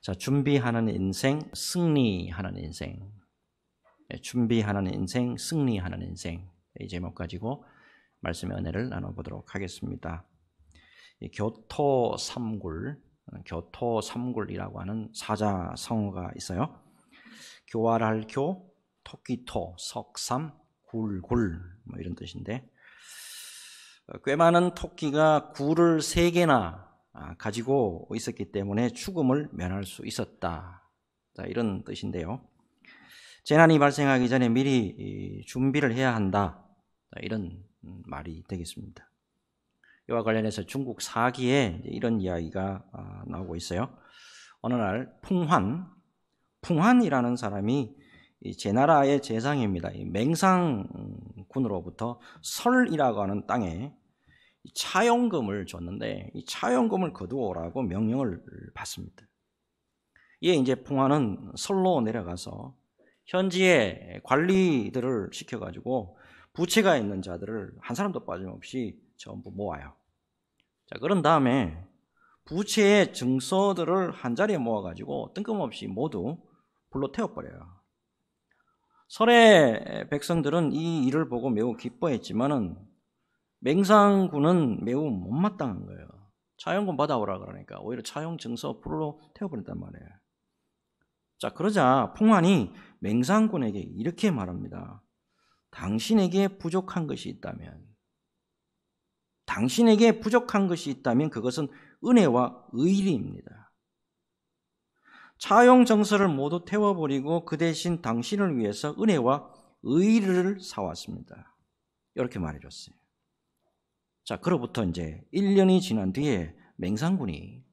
자, 준비하는 인생, 승리하는 인생. 준비하는 인생, 승리하는 인생. 이 제목 가지고 말씀의 은혜를 나눠보도록 하겠습니다. 교토삼굴이라고 하는 사자성어가 있어요. 교활할 교, 토끼토, 석삼, 굴 뭐 이런 뜻인데, 꽤 많은 토끼가 굴을 3개나 가지고 있었기 때문에 죽음을 면할 수 있었다. 자, 이런 뜻인데요. 재난이 발생하기 전에 미리 준비를 해야 한다. 자, 이런 말이 되겠습니다. 이와 관련해서 중국 사기에 이런 이야기가 나오고 있어요. 어느 날 풍환이라는 사람이 제 나라의 재상입니다. 맹상군으로부터 설이라고 하는 땅에 차용금을 줬는데 이 차용금을 거두어오라고 명령을 받습니다. 이에 이제 풍환은 설로 내려가서 현지의 관리들을 시켜가지고 부채가 있는 자들을 한 사람도 빠짐없이 전부 모아요. 자, 그런 다음에 부채의 증서들을 한 자리에 모아가지고 뜬금없이 모두 불로 태워버려요. 설의 백성들은 이 일을 보고 매우 기뻐했지만은 맹상군은 매우 못마땅한 거예요. 차용금 받아오라 그러니까 오히려 차용 증서 불로 태워버렸단 말이에요. 자, 그러자 풍환이 맹상군에게 이렇게 말합니다. 당신에게 부족한 것이 있다면 그것은 은혜와 의리입니다. 차용 증서를 모두 태워버리고 그 대신 당신을 위해서 은혜와 의리를 사왔습니다. 이렇게 말해줬어요. 자, 그로부터 이제 1년이 지난 뒤에 맹상군이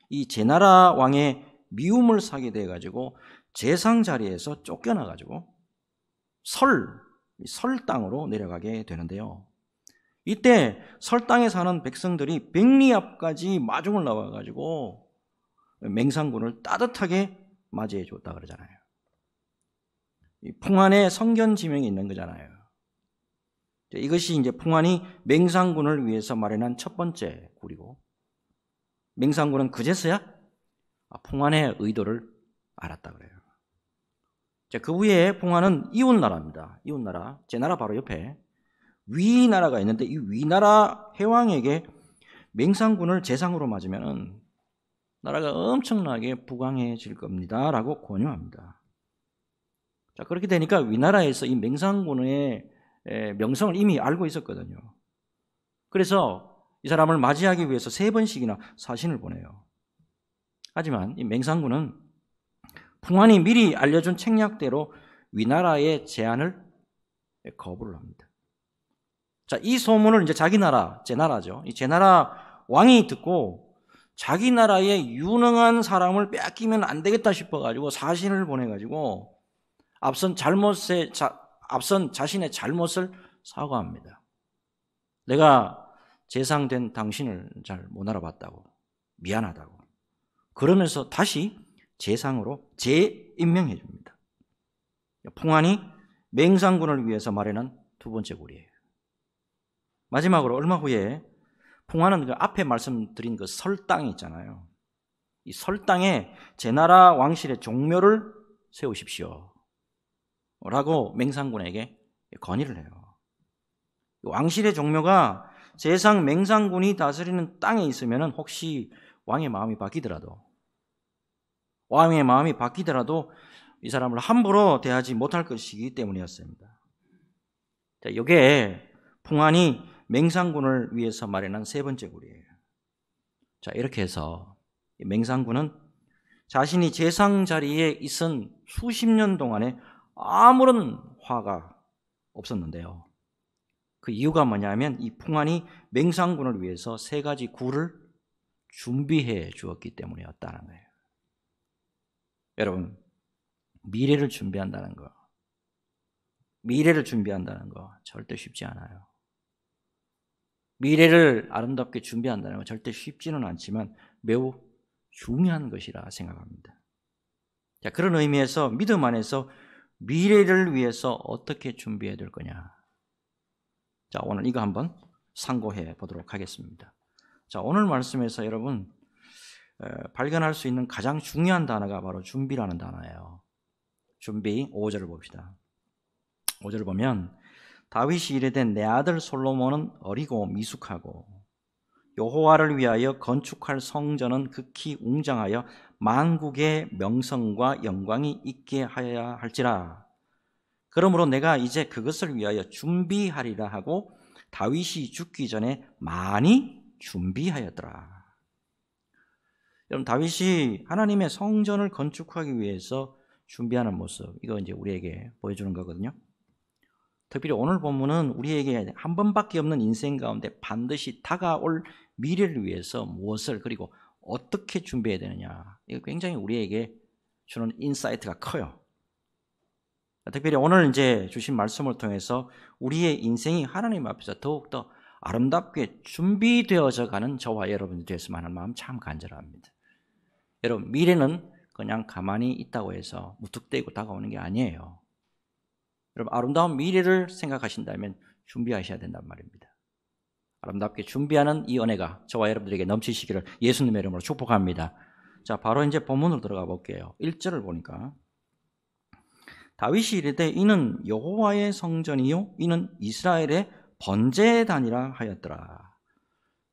이 제나라 왕의 미움을 사게 돼가지고 재상 자리에서 쫓겨나가지고 설 땅으로 내려가게 되는데요. 이때 설 땅에 사는 백성들이 백리 앞까지 마중을 나와가지고 맹상군을 따뜻하게 맞이해 줬다 그러잖아요. 이 풍환의 성견 지명이 있는 거잖아요. 이것이 이제 풍환이 맹상군을 위해서 마련한 첫 번째 굴이고, 맹상군은 그제서야 풍환의 의도를 알았다 그래요. 자, 그 후에 풍환은 이웃나라입니다. 이웃나라, 제 나라 바로 옆에 위나라가 있는데 이 위나라 해왕에게 맹상군을 재상으로 맞으면은 나라가 엄청나게 부강해질 겁니다. 라고 권유합니다. 자, 그렇게 되니까 위나라에서 이 맹상군의 명성을 이미 알고 있었거든요. 그래서 이 사람을 맞이하기 위해서 3번씩이나 사신을 보내요. 하지만 이 맹상군은 풍환이 미리 알려준 책략대로 위나라의 제안을 거부를 합니다. 자, 이 소문을 이제 자기 나라, 제나라죠. 이 제나라 왕이 듣고 자기 나라의 유능한 사람을 빼앗기면 안 되겠다 싶어가지고 사신을 보내가지고 앞선 자신의 잘못을 사과합니다. 내가 재상된 당신을 잘 못 알아봤다고, 미안하다고. 그러면서 다시 재상으로 재임명해 줍니다. 풍환이 맹상군을 위해서 마련한 2번째 굴이에요. 마지막으로 얼마 후에 풍환은 그 앞에 말씀드린 그 설땅이 있잖아요. 이 설땅에 제나라 왕실의 종묘를 세우십시오 라고 맹상군에게 건의를 해요. 왕실의 종묘가 재상 맹상군이 다스리는 땅에 있으면 혹시 왕의 마음이 바뀌더라도 이 사람을 함부로 대하지 못할 것이기 때문이었습니다. 자, 이게 풍환이 맹상군을 위해서 마련한 3번째 굴이에요. 자, 이렇게 해서 맹상군은 자신이 재상 자리에 있은 수십 년 동안에 아무런 화가 없었는데요. 그 이유가 뭐냐면 이 풍환이 맹상군을 위해서 3가지 굴을 준비해 주었기 때문이었다는 거예요. 여러분, 미래를 준비한다는 거 절대 쉽지 않아요. 미래를 아름답게 준비한다는 건 절대 쉽지는 않지만 매우 중요한 것이라 생각합니다. 자, 그런 의미에서 믿음 안에서 미래를 위해서 어떻게 준비해야 될 거냐. 자, 오늘 이거 한번 상고해 보도록 하겠습니다. 자, 오늘 말씀에서 여러분 발견할 수 있는 가장 중요한 단어가 바로 준비라는 단어예요. 준비. 5절을 봅시다. 5절을 보면 다윗이 이르되 내 아들 솔로몬은 어리고 미숙하고 여호와를 위하여 건축할 성전은 극히 웅장하여 만국의 명성과 영광이 있게 하여야 할지라. 그러므로 내가 이제 그것을 위하여 준비하리라 하고 다윗이 죽기 전에 많이 준비하였더라. 여러분, 다윗이 하나님의 성전을 건축하기 위해서 준비하는 모습, 이거 이제 우리에게 보여주는 거거든요. 특별히 오늘 본문은 우리에게 한 번밖에 없는 인생 가운데 반드시 다가올 미래를 위해서 무엇을, 그리고 어떻게 준비해야 되느냐, 이거 굉장히 우리에게 주는 인사이트가 커요. 특별히 오늘 이제 주신 말씀을 통해서 우리의 인생이 하나님 앞에서 더욱더 아름답게 준비되어져 가는 저와 여러분이 되었으면 하는 마음 참 간절합니다. 여러분, 미래는 그냥 가만히 있다고 해서 무턱대고 다가오는 게 아니에요. 여러분, 아름다운 미래를 생각하신다면 준비하셔야 된단 말입니다. 아름답게 준비하는 이 은혜가 저와 여러분들에게 넘치시기를 예수님의 이름으로 축복합니다. 자, 바로 이제 본문으로 들어가 볼게요. 1절을 보니까 다윗이 이르되 이는 여호와의 성전이요 이는 이스라엘의 번제단이라 하였더라.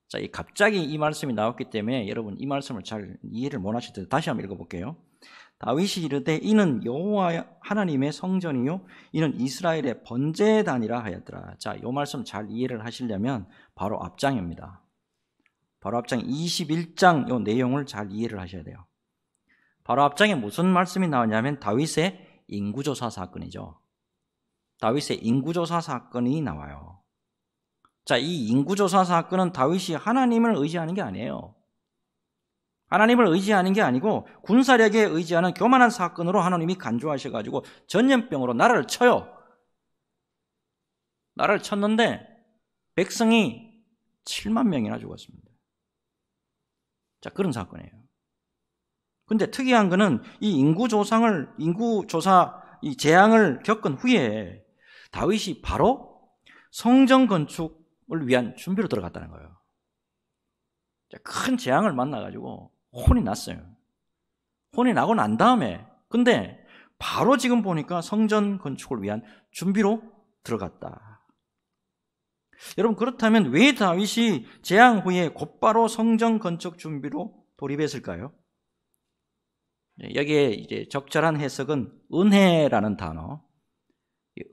자, 갑자기 이 말씀이 나왔기 때문에 여러분 이 말씀을 잘 이해를 못 하실 때 다시 한번 읽어볼게요. 다윗이 이르되 이는 여호와 하나님의 성전이요 이는 이스라엘의 번제단이라 하였더라. 자, 이 말씀 잘 이해를 하시려면 바로 앞장입니다. 바로 앞장 21장 이 내용을 잘 이해를 하셔야 돼요. 바로 앞장에 무슨 말씀이 나오냐면 다윗의 인구조사 사건이죠. 다윗의 인구조사 사건이 나와요. 자, 이 인구조사 사건은 다윗이 하나님을 의지하는 게 아니에요. 하나님을 의지하는 게 아니고 군사력에 의지하는 교만한 사건으로 하나님이 간주하셔가지고 전염병으로 나라를 쳐요. 나라를 쳤는데 백성이 7만 명이나 죽었습니다. 자, 그런 사건이에요. 근데 특이한 거는 이 인구조사 이 재앙을 겪은 후에 다윗이 바로 성전 건축을 위한 준비로 들어갔다는 거예요. 자, 큰 재앙을 만나가지고 혼이 났어요. 혼이 나고 난 다음에 근데 바로 지금 보니까 성전 건축을 위한 준비로 들어갔다. 여러분, 그렇다면 왜 다윗이 재앙 후에 곧바로 성전 건축 준비로 돌입했을까요? 여기에 이제 적절한 해석은 은혜라는 단어,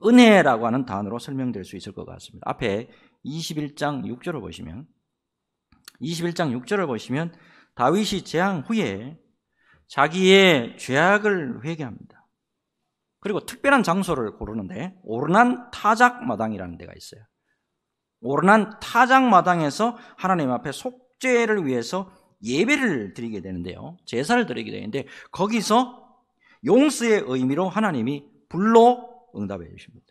은혜라고 하는 단어로 설명될 수 있을 것 같습니다. 앞에 21장 6절을 보시면 21장 6절을 보시면 다윗이 재앙 후에 자기의 죄악을 회개합니다. 그리고 특별한 장소를 고르는데 오르난 타작마당이라는 데가 있어요. 오르난 타작마당에서 하나님 앞에 속죄를 위해서 예배를 드리게 되는데요. 제사를 드리게 되는데 거기서 용서의 의미로 하나님이 불로 응답해 주십니다.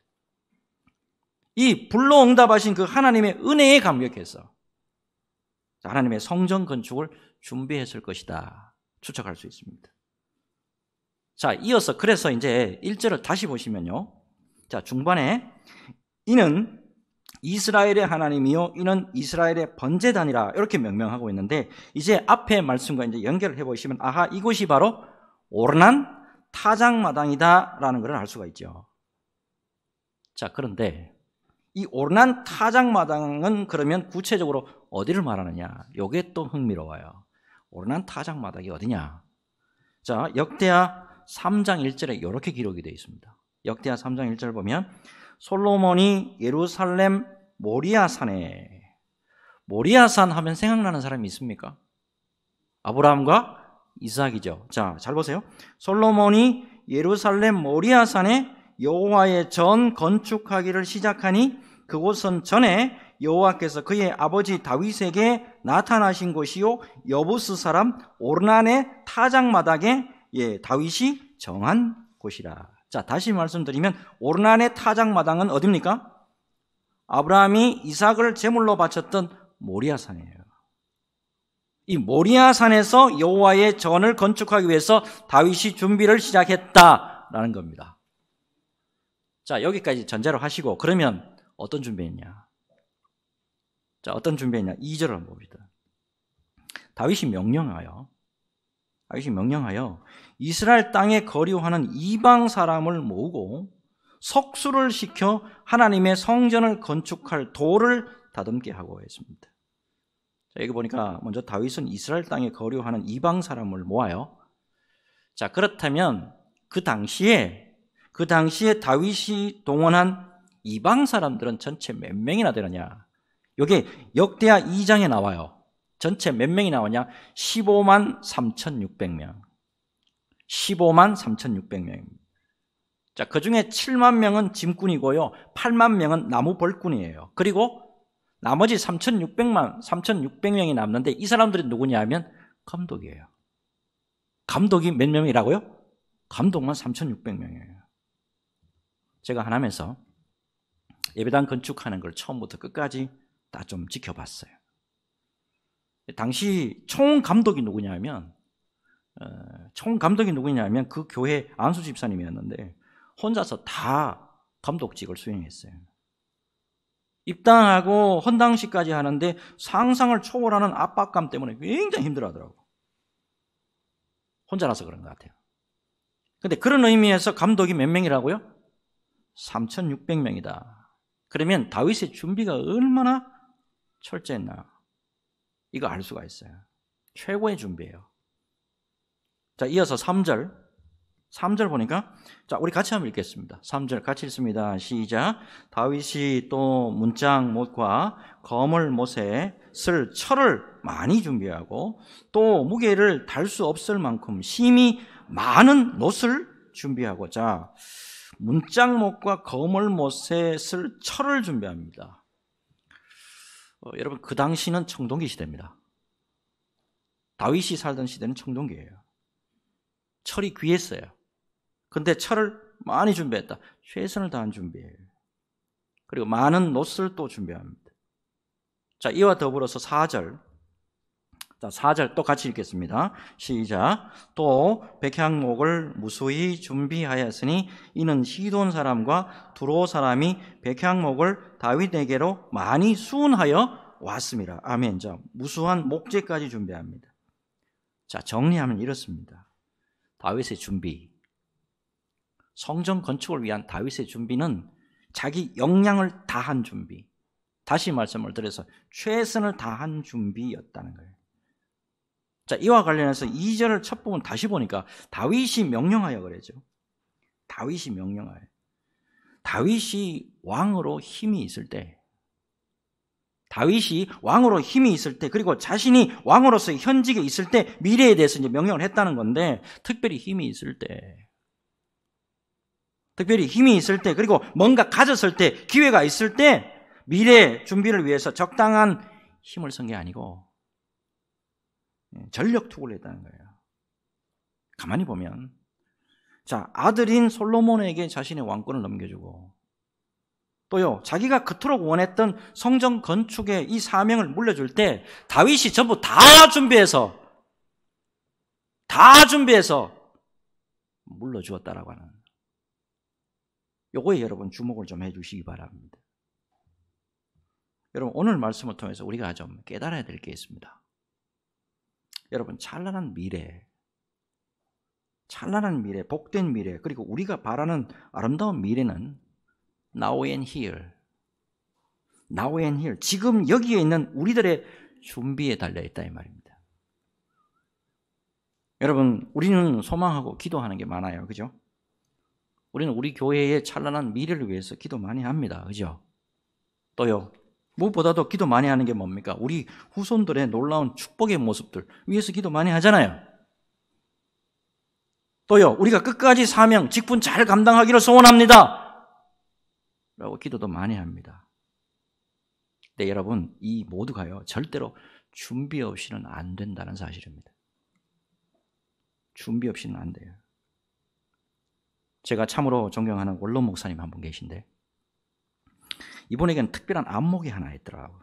이 불로 응답하신 그 하나님의 은혜에 감격해서 하나님의 성전 건축을 준비했을 것이다 추측할 수 있습니다. 자, 이어서 그래서 이제 1절을 다시 보시면요. 자, 중반에 이는 이스라엘의 하나님이요 이는 이스라엘의 번제단이라 이렇게 명명하고 있는데 이제 앞에 말씀과 이제 연결을 해보시면 아하, 이곳이 바로 오르난 타작마당이다라는 것을 알 수가 있죠. 자, 그런데 이 오르난 타작마당은 그러면 구체적으로 어디를 말하느냐? 이게 또 흥미로워요. 오르난 타작마당이 어디냐? 자, 역대하 3장 1절에 이렇게 기록이 되어 있습니다. 역대하 3장 1절을 보면 솔로몬이 예루살렘 모리아산에, 모리아산 하면 생각나는 사람이 있습니까? 아브라함과 이삭이죠. 자, 잘 보세요. 솔로몬이 예루살렘 모리아산에 여호와의 전 건축하기를 시작하니 그곳은 전에 여호와께서 그의 아버지 다윗에게 나타나신 곳이요 여부스 사람 오르난의 타작마당에 다윗이 정한 곳이라. 자, 다시 말씀드리면 오르난의 타작마당은 어디입니까? 아브라함이 이삭을 제물로 바쳤던 모리아산이에요. 이 모리아산에서 여호와의 전을 건축하기 위해서 다윗이 준비를 시작했다라는 겁니다. 자, 여기까지 전제로 하시고 그러면 어떤 준비했냐? 자, 어떤 준비했냐? 2절을 한번 봅시다. 다윗이 명령하여 다윗이 명령하여 이스라엘 땅에 거류하는 이방 사람을 모으고 석수를 시켜 하나님의 성전을 건축할 돌을 다듬게 하고 했습니다. 자, 여기 보니까 먼저 다윗은 이스라엘 땅에 거류하는 이방 사람을 모아요. 자, 그렇다면 그 당시에 다윗이 동원한 이방 사람들은 전체 몇 명이나 되느냐? 여기 역대하 2장에 나와요. 전체 몇 명이 나오냐? 15만 3,600명. 15만 3,600명입니다. 자, 그 중에 7만 명은 짐꾼이고요. 8만 명은 나무 벌꾼이에요. 그리고 나머지 3,600명이 남는데 이 사람들이 누구냐 하면 감독이에요. 감독이 몇 명이라고요? 감독만 3,600명이에요. 제가 하나면서 예배당 건축하는 걸 처음부터 끝까지 다 좀 지켜봤어요. 당시 총감독이 누구냐면 그 교회 안수 집사님이었는데 혼자서 다 감독직을 수행했어요. 입당하고 헌당식까지 하는데 상상을 초월하는 압박감 때문에 굉장히 힘들어하더라고요. 혼자라서 그런 것 같아요. 그런데 그런 의미에서 감독이 몇 명이라고요? 3,600명이다. 그러면 다윗의 준비가 얼마나 철저했나? 이거 알 수가 있어요. 최고의 준비예요. 자, 이어서 3절 보니까, 자, 우리 같이 한번 읽겠습니다. 3절 같이 읽습니다. 시작. 다윗이 또 문짝못과 거물 못에 쓸 철을 많이 준비하고 또 무게를 달 수 없을 만큼 심히 많은 놋을 준비하고, 자, 문짝못과 거물 못에 쓸 철을 준비합니다. 여러분, 그 당시는 청동기 시대입니다. 다윗이 살던 시대는 청동기예요. 철이 귀했어요. 근데 철을 많이 준비했다. 최선을 다한 준비예요. 그리고 많은 놋을 또 준비합니다. 자, 이와 더불어서 4절. 자, 4절 또 같이 읽겠습니다. 시작. 또 백향목을 무수히 준비하였으니 이는 시돈 사람과 두로 사람이 백향목을 다윗에게로 많이 수운하여 왔습니다. 아멘. 자, 무수한 목재까지 준비합니다. 자, 정리하면 이렇습니다. 다윗의 준비, 성전 건축을 위한 다윗의 준비는 자기 역량을 다한 준비, 다시 말씀을 드려서 최선을 다한 준비였다는 거예요. 자, 이와 관련해서 2절을 첫 부분 다시 보니까 다윗이 명령하여 그러죠. 다윗이 명령하여. 다윗이 왕으로 힘이 있을 때, 그리고 자신이 왕으로서의 현직에 있을 때 미래에 대해서 이제 명령을 했다는 건데, 특별히 힘이 있을 때, 그리고 뭔가 가졌을 때, 기회가 있을 때 미래 준비를 위해서 적당한 힘을 쓴 게 아니고 전력 투구를 했다는 거예요. 가만히 보면, 자, 아들인 솔로몬에게 자신의 왕권을 넘겨주고, 또요, 자기가 그토록 원했던 성전 건축의 이 사명을 물려줄 때 다윗이 전부 다 준비해서 물려주었다라고 하는, 요거에 여러분 주목을 좀 해주시기 바랍니다. 여러분, 오늘 말씀을 통해서 우리가 좀 깨달아야 될 게 있습니다. 여러분, 찬란한 미래, 복된 미래, 그리고 우리가 바라는 아름다운 미래는 Now and here, 지금 여기에 있는 우리들의 준비에 달려있다 이 말입니다. 여러분, 우리는 소망하고 기도하는 게 많아요. 그죠? 우리는 우리 교회의 찬란한 미래를 위해서 기도 많이 합니다. 그죠? 또요, 무엇보다도 기도 많이 하는 게 뭡니까? 우리 후손들의 놀라운 축복의 모습들 위해서 기도 많이 하잖아요. 또요, 우리가 끝까지 사명, 직분 잘 감당하기를 소원합니다 라고 기도도 많이 합니다. 근데 여러분, 이 모두가요, 절대로 준비 없이는 안 된다는 사실입니다. 준비 없이는 안 돼요. 제가 참으로 존경하는 원로 목사님 한 분 계신데, 이분에게는 특별한 안목이 하나 있더라고요.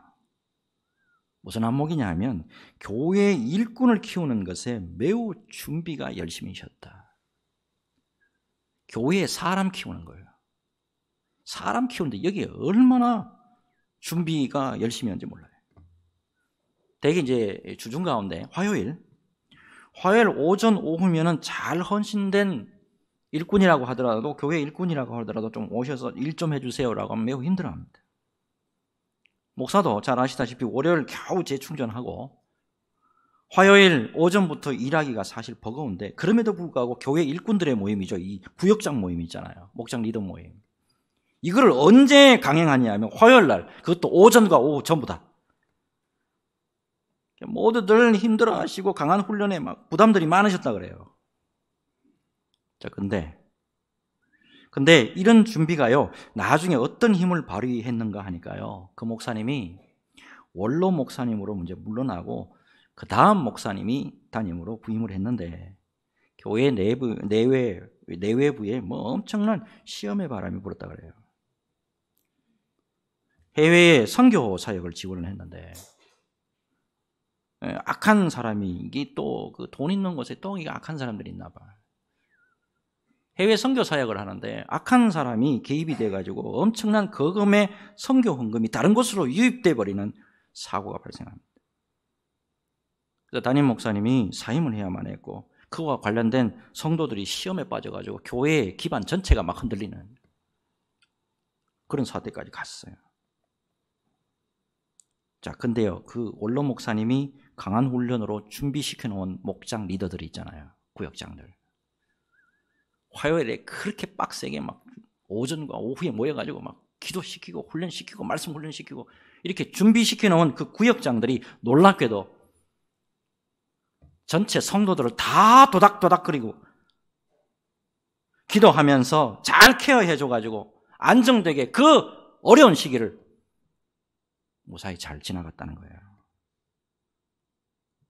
무슨 안목이냐 하면, 교회 일꾼을 키우는 것에 매우 준비가 열심히셨다. 교회에 사람 키우는 거예요. 사람 키우는데 여기에 얼마나 준비가 열심히 하는지 몰라요. 대개 이제 주중 가운데 화요일 화요일 오전 오후면은 잘 헌신된 일꾼이라고 하더라도, 교회 일꾼이라고 하더라도 좀 오셔서 일 좀 해주세요라고 하면 매우 힘들어합니다. 목사도 잘 아시다시피 월요일 겨우 재충전하고 화요일 오전부터 일하기가 사실 버거운데, 그럼에도 불구하고 교회 일꾼들의 모임이죠. 이 구역장 모임 있잖아요. 목장 리더 모임. 이거를 언제 강행하냐 하면 화요일 날, 그것도 오전과 오후 전부 다. 모두들 힘들어하시고 강한 훈련에 막 부담들이 많으셨다 그래요. 자, 근데 이런 준비가요, 나중에 어떤 힘을 발휘했는가 하니까요, 그 목사님이 원로 목사님으로 먼저 물러나고 그 다음 목사님이 담임으로 부임을 했는데, 교회 내외부에 뭐 엄청난 시험의 바람이 불었다 그래요. 해외에 선교 사역을 지원을 했는데, 악한 사람이, 이게 또 그 돈 있는 곳에 또 이게 악한 사람들이 있나 봐. 해외 선교 사역을 하는데 악한 사람이 개입이 돼가지고 엄청난 거금의 선교 헌금이 다른 곳으로 유입돼 버리는 사고가 발생합니다. 그래서 담임 목사님이 사임을 해야만 했고, 그와 관련된 성도들이 시험에 빠져가지고 교회의 기반 전체가 막 흔들리는 그런 사태까지 갔어요. 자, 근데요, 그 원로 목사님이 강한 훈련으로 준비시켜 놓은 목장 리더들이 있잖아요. 구역장들. 화요일에 그렇게 빡세게 막 오전과 오후에 모여가지고 막 기도시키고 훈련시키고 말씀 훈련시키고 이렇게 준비시켜 놓은 그 구역장들이 놀랍게도 전체 성도들을 다 도닥도닥거리고 기도하면서 잘 케어해줘가지고 안정되게 그 어려운 시기를 무사히 잘 지나갔다는 거예요.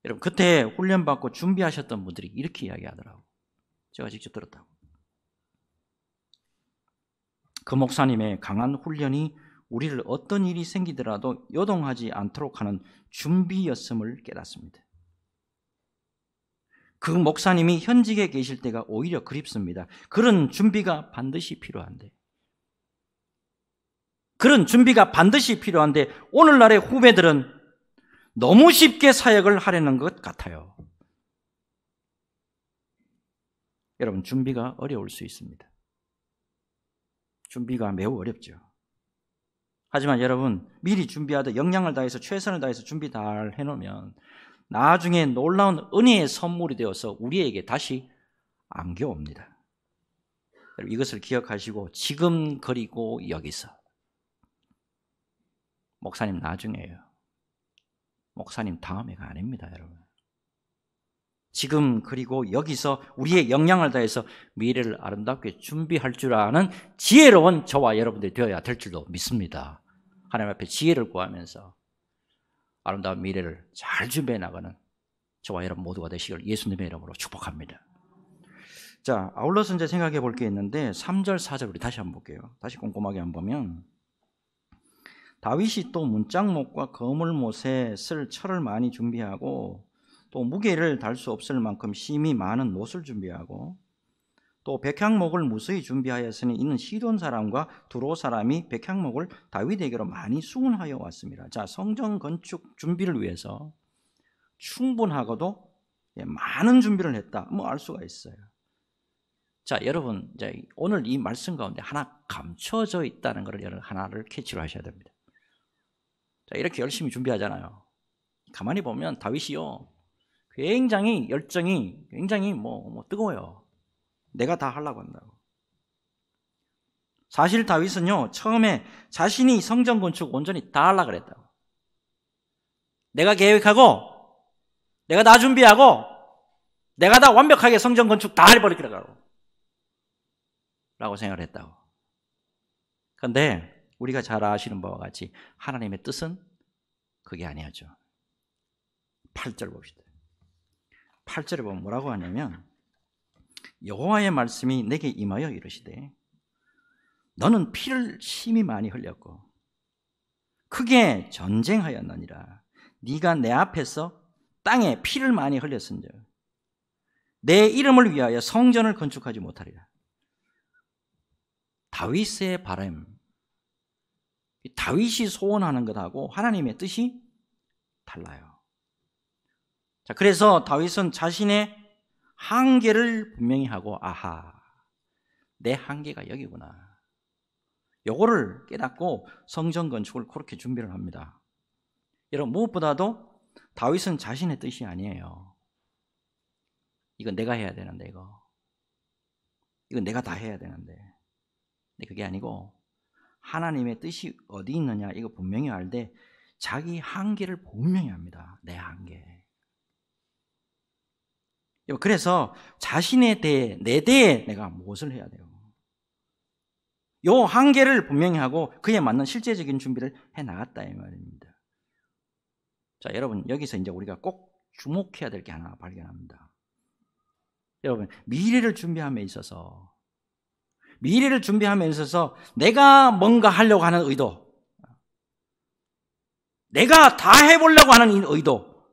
여러분, 그때 훈련받고 준비하셨던 분들이 이렇게 이야기하더라고요. 제가 직접 들었다고. 그 목사님의 강한 훈련이 우리를 어떤 일이 생기더라도 요동하지 않도록 하는 준비였음을 깨닫습니다. 그 목사님이 현직에 계실 때가 오히려 그립습니다. 그런 준비가 반드시 필요한데, 오늘날의 후배들은 너무 쉽게 사역을 하려는 것 같아요. 여러분, 준비가 어려울 수 있습니다. 준비가 매우 어렵죠. 하지만 여러분, 미리 준비하되 역량을 다해서 최선을 다해서 준비 잘 해놓으면 나중에 놀라운 은혜의 선물이 되어서 우리에게 다시 안겨옵니다. 여러분, 이것을 기억하시고 지금 그리고 여기서, 목사님 나중에요. 목사님 다음에가 아닙니다, 여러분. 지금 그리고 여기서 우리의 역량을 다해서 미래를 아름답게 준비할 줄 아는 지혜로운 저와 여러분들이 되어야 될 줄도 믿습니다. 하나님 앞에 지혜를 구하면서 아름다운 미래를 잘 준비해 나가는 저와 여러분 모두가 되시길 예수님의 이름으로 축복합니다. 자, 아울러서 이제 생각해 볼 게 있는데 3절, 4절 우리 다시 한번 볼게요. 다시 꼼꼼하게 한번 보면, 다윗이 또 문짝목과 거물못에 쓸 철을 많이 준비하고 또 무게를 달 수 없을 만큼 심이 많은 못을 준비하고 또 백향목을 무수히 준비하였으니 이는 시돈 사람과 두로 사람이 백향목을 다윗에게로 많이 수운하여 왔습니다. 자, 성전 건축 준비를 위해서 충분하고도 많은 준비를 했다, 뭐 알 수가 있어요. 자, 여러분, 이제 오늘 이 말씀 가운데 하나 감춰져 있다는 것을 여러분 하나를 캐치를 하셔야 됩니다. 자, 이렇게 열심히 준비하잖아요. 가만히 보면 다윗이요, 굉장히 열정이 굉장히 뜨거워요. 내가 다 하려고 한다고. 사실 다윗은요, 처음에 자신이 성전 건축 온전히 다 하려고 그랬다고. 내가 계획하고 내가 다 준비하고 내가 다 완벽하게 성전 건축 다 해버리겠다고 라고 생각을 했다고. 그런데 우리가 잘 아시는 바와 같이 하나님의 뜻은 그게 아니었죠. 8절 봅시다. 8절에 보면 뭐라고 하냐면, 여호와의 말씀이 내게 임하여 이르시되 너는 피를 심히 많이 흘렸고 크게 전쟁하였느니라. 네가 내 앞에서 땅에 피를 많이 흘렸은즉 내 이름을 위하여 성전을 건축하지 못하리라. 다윗의 바람, 다윗이 소원하는 것하고 하나님의 뜻이 달라요. 자, 그래서 다윗은 자신의 한계를 분명히 하고 아하, 내 한계가 여기구나. 요거를 깨닫고 성전 건축을 그렇게 준비를 합니다. 여러분, 무엇보다도 다윗은 자신의 뜻이 아니에요. 이건 내가 해야 되는데, 이건 내가 다 해야 되는데. 근데 그게 아니고 하나님의 뜻이 어디 있느냐 이거 분명히 알되 자기 한계를 분명히 합니다. 내 한계. 그래서 자신에 대해, 내 대해 내가 무엇을 해야 돼요? 요 한계를 분명히 하고 그에 맞는 실제적인 준비를 해 나갔다 이 말입니다. 자, 여러분, 여기서 이제 우리가 꼭 주목해야 될 게 하나 발견합니다. 여러분, 미래를 준비함에 있어서 내가 뭔가 하려고 하는 의도, 내가 다 해보려고 하는 이 의도,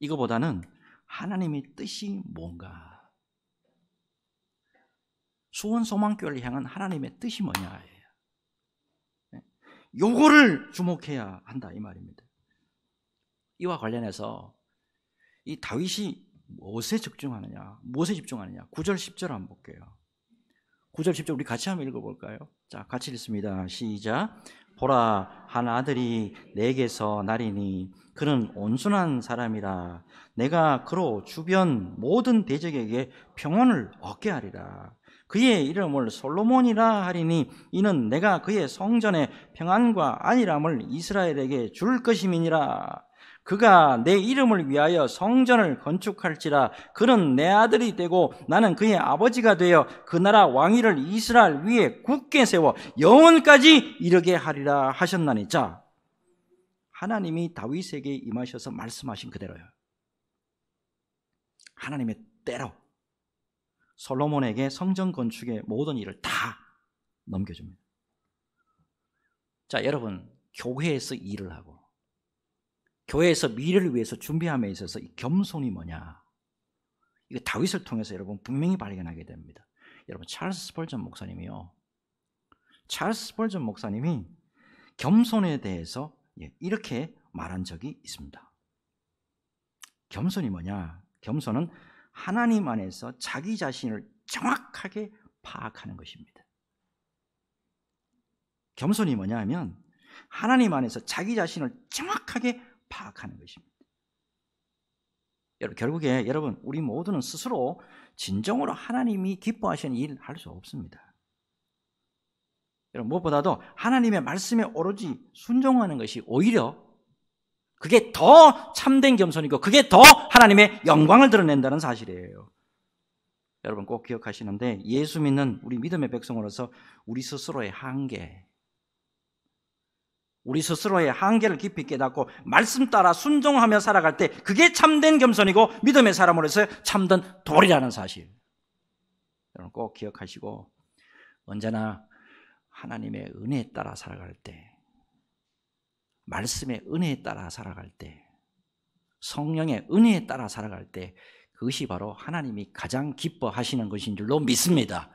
이거보다는 하나님의 뜻이 뭔가, 수원소망교회를 향한 하나님의 뜻이 뭐냐예요. 요거를 주목해야 한다 이 말입니다. 이와 관련해서 이 다윗이 무엇에 집중하느냐 9절 10절 한번 볼게요. 9절 10절 우리 같이 한번 읽어볼까요? 자, 같이 읽습니다. 시작. 보라, 한 아들이 내게서 나리니 그는 온순한 사람이라. 내가 그로 주변 모든 대적에게 평온을 얻게 하리라. 그의 이름을 솔로몬이라 하리니 이는 내가 그의 성전에 평안과 안일함을 이스라엘에게 줄 것임이니라. 그가 내 이름을 위하여 성전을 건축할지라. 그는 내 아들이 되고 나는 그의 아버지가 되어 그 나라 왕위를 이스라엘 위에 굳게 세워 영원까지 이르게 하리라 하셨나니. 자, 하나님이 다윗에게 임하셔서 말씀하신 그대로요. 하나님의 때로 솔로몬에게 성전 건축의 모든 일을 다 넘겨줍니다. 자, 여러분, 교회에서 일을 하고 교회에서 미래를 위해서 준비함에 있어서 이 겸손이 뭐냐, 이거 다윗을 통해서 여러분 분명히 발견하게 됩니다. 여러분, 찰스 스펄전 목사님이 겸손에 대해서 이렇게 말한 적이 있습니다. 겸손이 뭐냐? 겸손은 하나님 안에서 자기 자신을 정확하게 파악하는 것입니다. 겸손이 뭐냐 하면 하나님 안에서 자기 자신을 정확하게 파악하는 것입니다. 결국에 여러분, 우리 모두는 스스로 진정으로 하나님이 기뻐하시는 일을 할 수 없습니다. 여러분, 무엇보다도 하나님의 말씀에 오로지 순종하는 것이 오히려 그게 더 참된 겸손이고 그게 더 하나님의 영광을 드러낸다는 사실이에요. 여러분, 꼭 기억하시는데 예수 믿는 우리 믿음의 백성으로서 우리 스스로의 한계를 깊이 깨닫고 말씀 따라 순종하며 살아갈 때 그게 참된 겸손이고 믿음의 사람으로서 참된 도리라는 사실, 여러분 꼭 기억하시고 언제나 하나님의 은혜에 따라 살아갈 때, 말씀의 은혜에 따라 살아갈 때, 성령의 은혜에 따라 살아갈 때 그것이 바로 하나님이 가장 기뻐하시는 것인 줄로 믿습니다.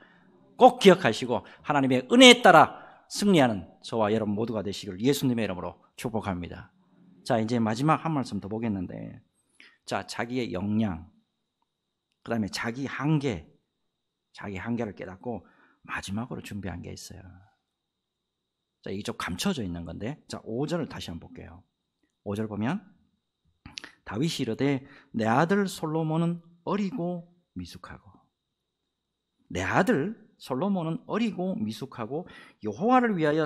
꼭 기억하시고 하나님의 은혜에 따라 승리하는 저와 여러분 모두가 되시길 예수님의 이름으로 축복합니다. 자, 이제 마지막 한 말씀 더 보겠는데, 자, 자기의 역량, 그 다음에 자기 한계를 깨닫고 마지막으로 준비한 게 있어요. 자, 이게 좀 감춰져 있는 건데, 자, 5절을 다시 한번 볼게요. 5절 보면 다윗이 이르되 내 아들 솔로몬은 어리고 미숙하고, 내 아들 솔로몬은 어리고 미숙하고 여호와를 위하여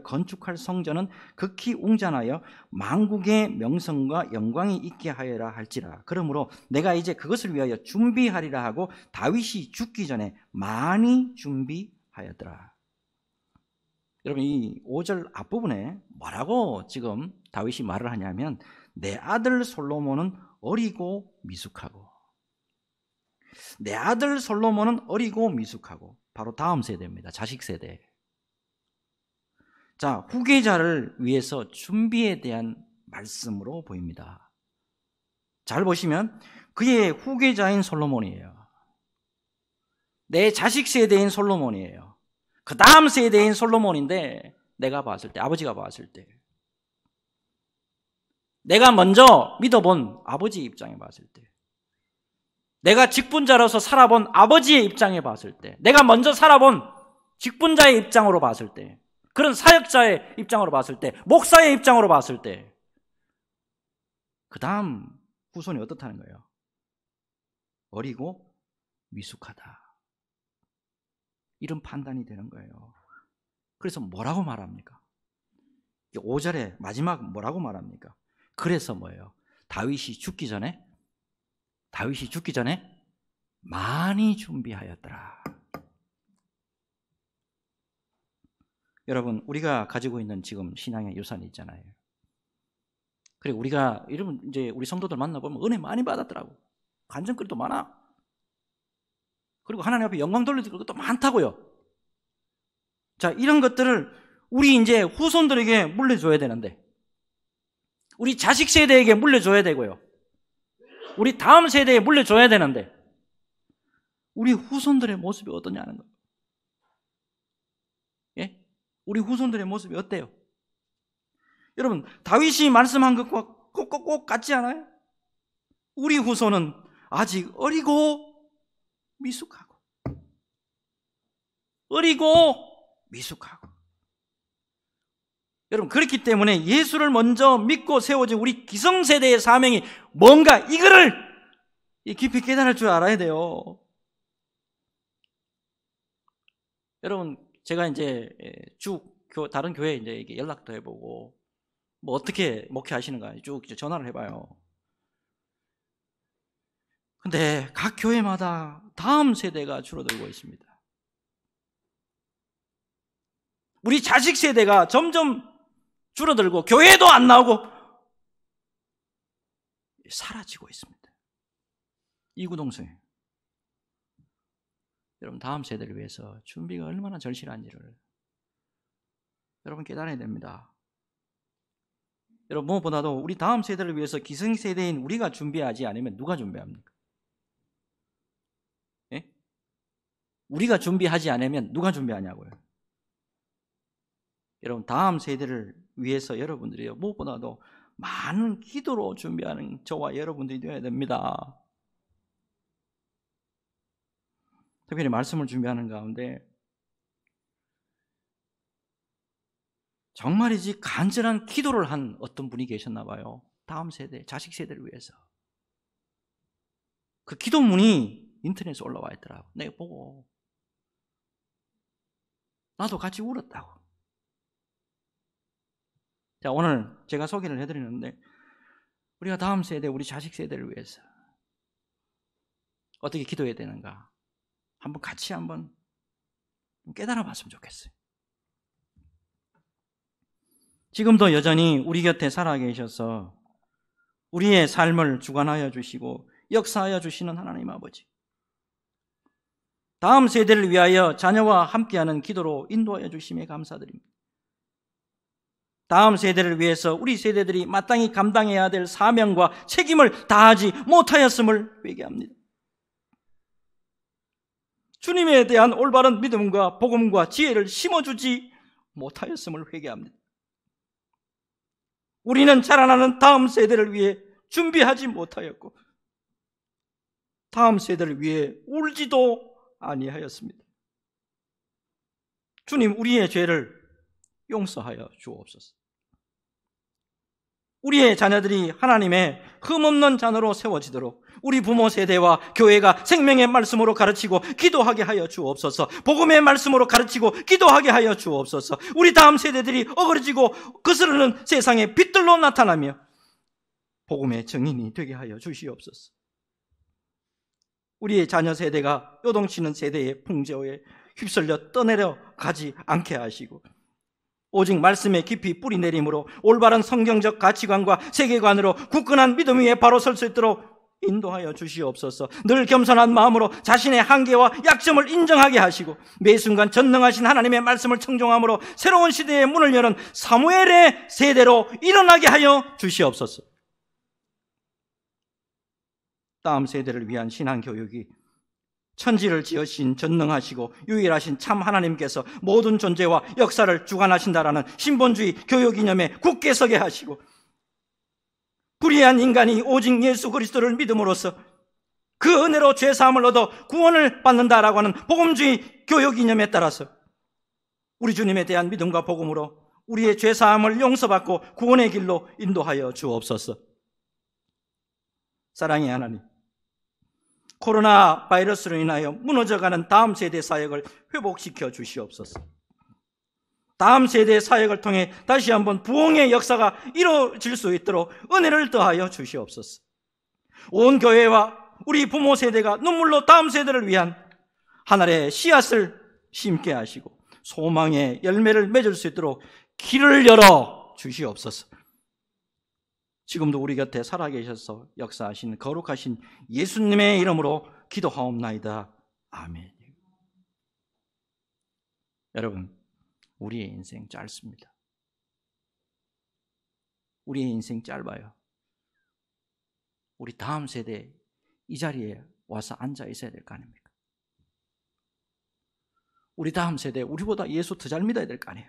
건축할 성전은 극히 웅장하여 만국의 명성과 영광이 있게 하여라 할지라. 그러므로 내가 이제 그것을 위하여 준비하리라 하고 다윗이 죽기 전에 많이 준비하였더라. 여러분, 이 5절 앞부분에 뭐라고 지금 다윗이 말을 하냐면 내 아들 솔로몬은 어리고 미숙하고, 내 아들 솔로몬은 어리고 미숙하고, 바로 다음 세대입니다. 자식 세대. 자, 후계자를 위해서 준비에 대한 말씀으로 보입니다. 잘 보시면 그의 후계자인 솔로몬이에요. 내 자식 세대인 솔로몬이에요. 그 다음 세대인 솔로몬인데, 내가 봤을 때, 아버지가 봤을 때, 내가 먼저 믿어본 아버지 입장에 봤을 때 내가 직분자로서 살아본 아버지의 입장에 봤을 때, 내가 먼저 살아본 직분자의 입장으로 봤을 때, 그런 사역자의 입장으로 봤을 때, 목사의 입장으로 봤을 때, 그 다음 후손이 어떻다는 거예요? 어리고 미숙하다. 이런 판단이 되는 거예요. 그래서 뭐라고 말합니까? 5절에 마지막 뭐라고 말합니까? 그래서 뭐예요? 다윗이 죽기 전에 많이 준비하였더라. 여러분, 우리가 가지고 있는 지금 신앙의 유산이 있잖아요. 그리고 우리가 이러면 이제 우리 성도들 만나보면 은혜 많이 받았더라고. 간증거리도 많아. 그리고 하나님 앞에 영광 돌릴 것도 많다고요. 자, 이런 것들을 우리 이제 후손들에게 물려줘야 되는데, 우리 자식 세대에게 물려줘야 되고요. 우리 다음 세대에 물려줘야 되는데, 우리 후손들의 모습이 어떠냐는 거예요. 예? 우리 후손들의 모습이 어때요? 여러분, 다윗이 말씀한 것과 꼭 같지 않아요? 우리 후손은 아직 어리고 미숙하고, 여러분, 그렇기 때문에 예수를 먼저 믿고 세워진 우리 기성세대의 사명이 뭔가, 이거를 깊이 깨달을 줄 알아야 돼요. 여러분, 제가 이제 쭉 다른 교회에 이제 연락도 해보고, 뭐 어떻게 목회하시는가 쭉 전화를 해봐요. 근데 각 교회마다 다음 세대가 줄어들고 있습니다. 우리 자식 세대가 점점 줄어들고 교회도 안 나오고 사라지고 있습니다. 이구동성에. 여러분, 다음 세대를 위해서 준비가 얼마나 절실한지를 여러분 깨달아야 됩니다. 여러분, 무엇보다도 우리 다음 세대를 위해서 기성세대인 우리가 준비하지 않으면 누가 준비합니까? 예? 우리가 준비하지 않으면 누가 준비하냐고요. 여러분, 다음 세대를 위해서 여러분들이 무엇보다도 많은 기도로 준비하는 저와 여러분들이 되어야 됩니다. 특별히 말씀을 준비하는 가운데 정말이지 간절한 기도를 한 어떤 분이 계셨나 봐요. 다음 세대, 자식 세대를 위해서. 그 기도문이 인터넷에 올라와 있더라고. 내가 보고 나도 같이 울었다고. 자, 오늘 제가 소개를 해드리는데, 우리가 다음 세대, 우리 자식 세대를 위해서 어떻게 기도해야 되는가 한번 같이 한번 깨달아 봤으면 좋겠어요. 지금도 여전히 우리 곁에 살아계셔서 우리의 삶을 주관하여 주시고 역사하여 주시는 하나님 아버지, 다음 세대를 위하여 자녀와 함께하는 기도로 인도하여 주심에 감사드립니다. 다음 세대를 위해서 우리 세대들이 마땅히 감당해야 될 사명과 책임을 다하지 못하였음을 회개합니다. 주님에 대한 올바른 믿음과 복음과 지혜를 심어주지 못하였음을 회개합니다. 우리는 자라나는 다음 세대를 위해 준비하지 못하였고 다음 세대를 위해 울지도 아니하였습니다. 주님, 우리의 죄를 용서하여 주옵소서. 우리의 자녀들이 하나님의 흠없는 자녀로 세워지도록 우리 부모 세대와 교회가 생명의 말씀으로 가르치고 기도하게 하여 주옵소서. 복음의 말씀으로 가르치고 기도하게 하여 주옵소서. 우리 다음 세대들이 어그러지고 거스르는 세상의 빛들로 나타나며 복음의 증인이 되게 하여 주시옵소서. 우리의 자녀 세대가 요동치는 세대의 풍조에 휩쓸려 떠내려 가지 않게 하시고 오직 말씀에 깊이 뿌리 내림으로 올바른 성경적 가치관과 세계관으로 굳건한 믿음 위에 바로 설 수 있도록 인도하여 주시옵소서. 늘 겸손한 마음으로 자신의 한계와 약점을 인정하게 하시고 매 순간 전능하신 하나님의 말씀을 청종함으로 새로운 시대의 문을 여는 사무엘의 세대로 일어나게 하여 주시옵소서. 다음 세대를 위한 신앙교육이 천지를 지으신 전능하시고 유일하신 참 하나님께서 모든 존재와 역사를 주관하신다라는 신본주의 교육 이념에 굳게 서게 하시고 불의한 인간이 오직 예수 그리스도를 믿음으로써 그 은혜로 죄사함을 얻어 구원을 받는다라고 하는 복음주의 교육 이념에 따라서 우리 주님에 대한 믿음과 복음으로 우리의 죄사함을 용서받고 구원의 길로 인도하여 주옵소서. 사랑의 하나님, 코로나 바이러스로 인하여 무너져가는 다음 세대 사역을 회복시켜 주시옵소서. 다음 세대의 사역을 통해 다시 한번 부흥의 역사가 이루어질 수 있도록 은혜를 더하여 주시옵소서. 온 교회와 우리 부모 세대가 눈물로 다음 세대를 위한 하늘의 씨앗을 심게 하시고 소망의 열매를 맺을 수 있도록 길을 열어 주시옵소서. 지금도 우리 곁에 살아계셔서 역사하신 거룩하신 예수님의 이름으로 기도하옵나이다. 아멘. 여러분, 우리의 인생 짧습니다. 우리의 인생 짧아요. 우리 다음 세대 이 자리에 와서 앉아 있어야 될 거 아닙니까? 우리 다음 세대 우리보다 예수 더 잘 믿어야 될 거 아니에요.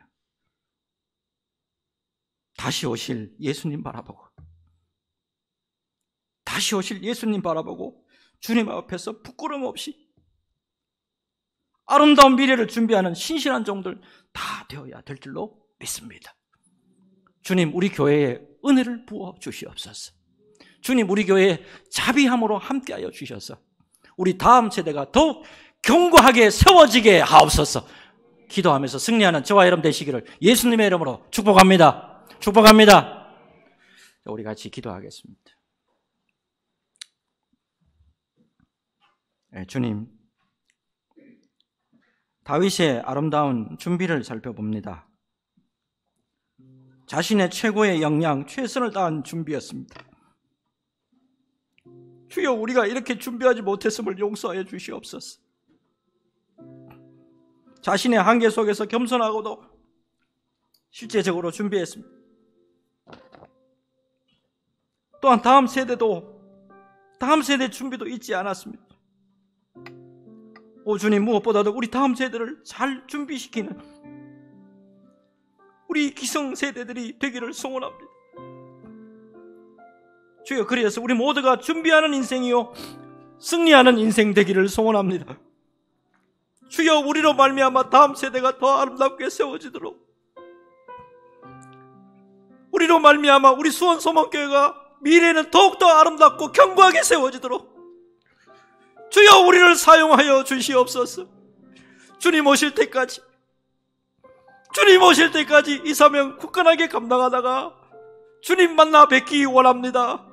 다시 오실 예수님 바라보고, 다시 오실 예수님 바라보고 주님 앞에서 부끄러움 없이 아름다운 미래를 준비하는 신실한 종들 다 되어야 될 줄로 믿습니다. 주님, 우리 교회에 은혜를 부어 주시옵소서. 주님, 우리 교회에 자비함으로 함께하여 주셔서 우리 다음 세대가 더욱 견고하게 세워지게 하옵소서. 기도하면서 승리하는 저와 여러분 되시기를 예수님의 이름으로 축복합니다. 축복합니다. 우리 같이 기도하겠습니다. 주님, 다윗의 아름다운 준비를 살펴봅니다. 자신의 최고의 역량, 최선을 다한 준비였습니다. 주여, 우리가 이렇게 준비하지 못했음을 용서하여 주시옵소서. 자신의 한계 속에서 겸손하고도 실제적으로 준비했습니다. 또한 다음 세대 준비도 잊지 않았습니다. 오 주님, 무엇보다도 우리 다음 세대를 잘 준비시키는 우리 기성세대들이 되기를 소원합니다. 주여, 그래서 우리 모두가 준비하는 인생이요 승리하는 인생 되기를 소원합니다. 주여, 우리로 말미암아 다음 세대가 더 아름답게 세워지도록, 우리로 말미암아 우리 수원소망교회가 미래는 더욱더 아름답고 견고하게 세워지도록 주여, 우리를 사용하여 주시옵소서. 주님 오실 때까지 이 사명 굳건하게 감당하다가 주님 만나 뵙기 원합니다.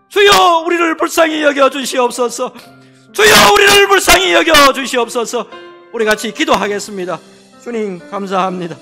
주여, 우리를 불쌍히 여겨 주시옵소서. 주여, 우리를 불쌍히 여겨 주시옵소서. 우리 같이 기도하겠습니다. 주님 감사합니다.